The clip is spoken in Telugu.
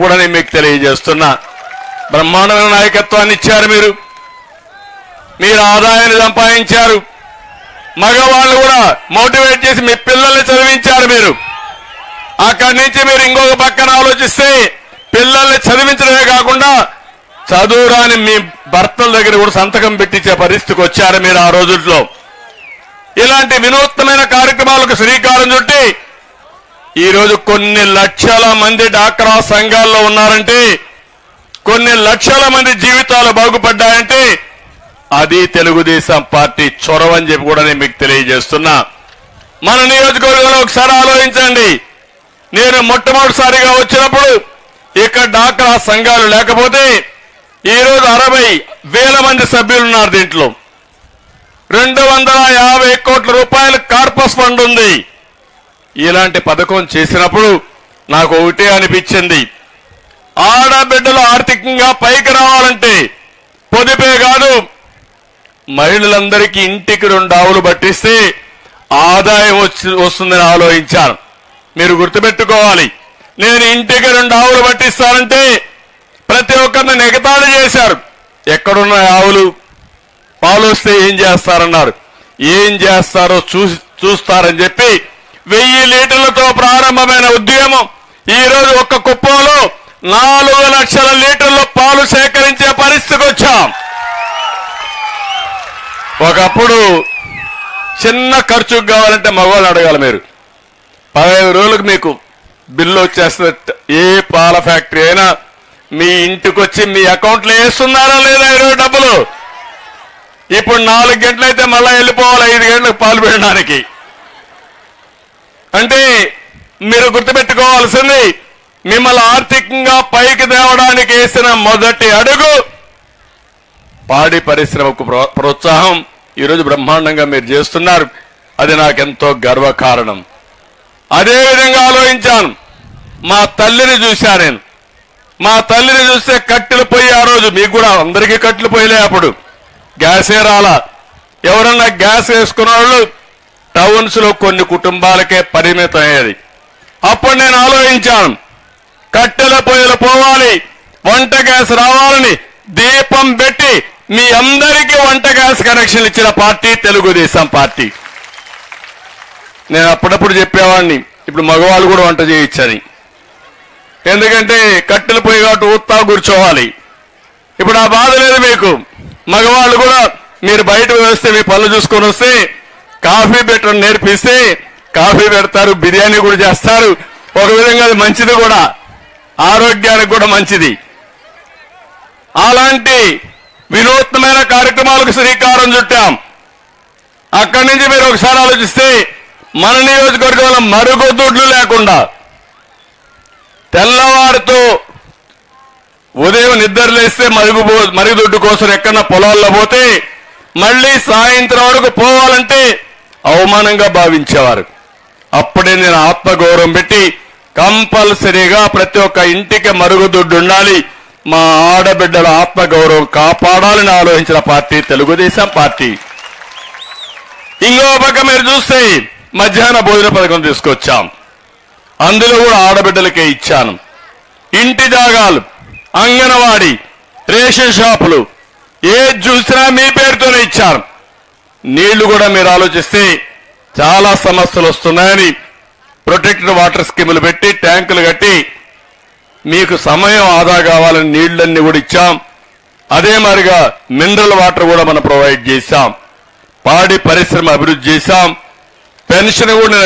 కూడా నేను మీకు తెలియజేస్తున్నా. బ్రహ్మాండమైన నాయకత్వాన్ని ఇచ్చారు మీరు ఆదాయాన్ని సంపాదించారు. మగవాళ్ళు కూడా మోటివేట్ చేసి మీ పిల్లల్ని చదివించారు. మీరు అక్కడి నుంచి మీరు ఇంకొక పక్కన ఆలోచిస్తే పిల్లల్ని చదివించడమే కాకుండా చదువురాని మీ భర్తల దగ్గర కూడా సంతకం పెట్టించే పరిస్థితికి వచ్చారు మీరు ఆ రోజుల్లో. ఇలాంటి వినూత్నమైన కార్యక్రమాలకు శ్రీకారం చుట్టి ఈరోజు కొన్ని లక్షల మంది డాక్రా సంఘాల్లో ఉన్నారంటే, కొన్ని లక్షల మంది జీవితాలు బాగుపడ్డాయంటే అది తెలుగుదేశం పార్టీ చొరవ అని చెప్పి కూడా నేను మీకు తెలియజేస్తున్నా. మన నియోజకవర్గంలో ఒకసారి ఆలోచించండి. నేను మొట్టమొదటిసారిగా వచ్చినప్పుడు ఇక్కడ డాక్రా సంఘాలు లేకపోతే ఈరోజు 60,000 మంది సభ్యులు ఉన్నారు. దీంట్లో 250 కోట్ల రూపాయల కార్పస్ ఫండ్ ఉంది. ఇలాంటి పథకం చేసినప్పుడు నాకు ఒకటే అనిపించింది, ఆడబిడ్డలు ఆర్థికంగా పైకి రావాలంటే పొదుపే కాదు, మహిళలందరికీ ఇంటికి 2 ఆవులు పట్టిస్తే ఆదాయం వస్తుందని ఆలోచించాను. మీరు గుర్తుపెట్టుకోవాలి, నేను ఇంటికి 2 ఆవులు పట్టిస్తానంటే ప్రతి ఒక్కరిని నెగతాళి చేశారు. ఎక్కడున్న ఆవులు పాలు వస్తే ఏం చేస్తారన్నారు. ఏం చేస్తారో చూస్తారని చెప్పి 1000 లీటర్లతో ప్రారంభమైన ఉద్యమం ఈరోజు ఒక్క కుప్పంలో 4 లక్షల లీటర్ల పాలు సేకరించే పరిస్థితికి వచ్చాం. ఒకప్పుడు చిన్న ఖర్చుకు కావాలంటే మగవాళ్ళు అడగాలి. మీరు 15 రోజులకు మీకు బిల్లు వచ్చేస్తుంది. ఏ పాల ఫ్యాక్టరీ అయినా మీ ఇంటికి వచ్చి మీ అకౌంట్లో వేస్తున్నారా లేదా ఈరోజు డబ్బులు? ఇప్పుడు 4 గంటలైతే మళ్ళా వెళ్ళిపోవాలి 5 గంటలకు పాలు పెట్టడానికి. అంటే మీరు గుర్తుపెట్టుకోవాల్సింది, మిమ్మల్ని ఆర్థికంగా పైకి తేవడానికి వేసిన మొదటి అడుగు పాడి పరిశ్రమకు ప్రోత్సాహం ఈరోజు బ్రహ్మాండంగా మీరు చేస్తున్నారు. అది నాకెంతో గర్వకారణం. అదేవిధంగా ఆలోచించాను, మా తల్లిని చూశా నేను. మా తల్లిని చూస్తే కట్టెలు పొయ్యి, ఆ రోజు మీకు కూడా అందరికీ కట్టెలు పొయ్యిలే, అప్పుడు గ్యాసే రాలా. ఎవరన్నా గ్యాస్ వేసుకున్న వాళ్ళు టౌన్స్ లో కొన్ని కుటుంబాలకే పరిమితం అయ్యేది. అప్పుడు నేను ఆలోచించాను, కట్టెల పొయ్యిలు పోవాలి, వంట గ్యాస్ రావాలని దీపం పెట్టి మీ అందరికీ వంట గ్యాస్ కనెక్షన్ ఇచ్చిన పార్టీ తెలుగుదేశం పార్టీ. నేను అప్పుడప్పుడు చెప్పేవాడిని, ఇప్పుడు మగవాళ్ళు కూడా వంట చేయొచ్చని. ఎందుకంటే కట్టెల పొయ్యి కాబట్టి ఊత్తా కూర్చోవాలి. ఇప్పుడు ఆ బాధ లేదు మీకు. మగవాళ్ళు కూడా మీరు బయట వేస్తే మీ పనులు చూసుకొని వస్తే కాఫీ పెట్టడం నేర్పిస్తే కాఫీ పెడతారు, బిర్యానీ కూడా చేస్తారు. ఒక విధంగా అది మంచిది కూడా, ఆరోగ్యానికి కూడా మంచిది. అలాంటి వినూత్నమైన కార్యక్రమాలకు శ్రీకారం చుట్టాం. అక్కడి నుంచి మీరు ఒకసారి ఆలోచిస్తే మన నియోజకవర్గంలో మరుగుదొడ్లు లేకుండా, తెల్లవారితో ఉదయం నిద్రలేస్తే మరుగుదొడ్డు కోసం ఎక్కడన్నా పొలాల్లో పోతే మళ్ళీ సాయంత్రం వరకు పోవాలంటే అవమానంగా భావించేవారు. అప్పుడే నేను ఆత్మగౌరవం పెట్టి కంపల్సరీగా ప్రతి ఒక్క ఇంటికి మరుగుదొడ్డు ఉండాలి, మా ఆడబిడ్డల ఆత్మగౌరవం కాపాడాలని ఆలోచించిన పార్టీ తెలుగుదేశం పార్టీ. ఇంకో పక్క మీరు చూస్తే మధ్యాహ్న భోజన పథకం తీసుకొచ్చాం. అందులో కూడా ఆడబిడ్డలకే ఇచ్చాను. ఇంటి జాగాలు, అంగన్వాడీ, రేషన్ షాపులు ఏది చూసినా మీ పేరుతోనే ఇచ్చాను. నీళ్లు కూడా మీరు ఆలోచిస్తే చాలా సమస్యలు వస్తున్నాయని ప్రొటెక్టెడ్ వాటర్ స్కీములు పెట్టి ట్యాంకులు కట్టి మీకు సమయం ఆదా కావాలని నీళ్లన్నీ కూడా ఇచ్చాం. అదే మాదిరిగా మినరల్ వాటర్ కూడా మనం ప్రొవైడ్ చేశాం. పాడి పరిశ్రమ అభివృద్ధి చేశాం. పెన్షన్ కూడా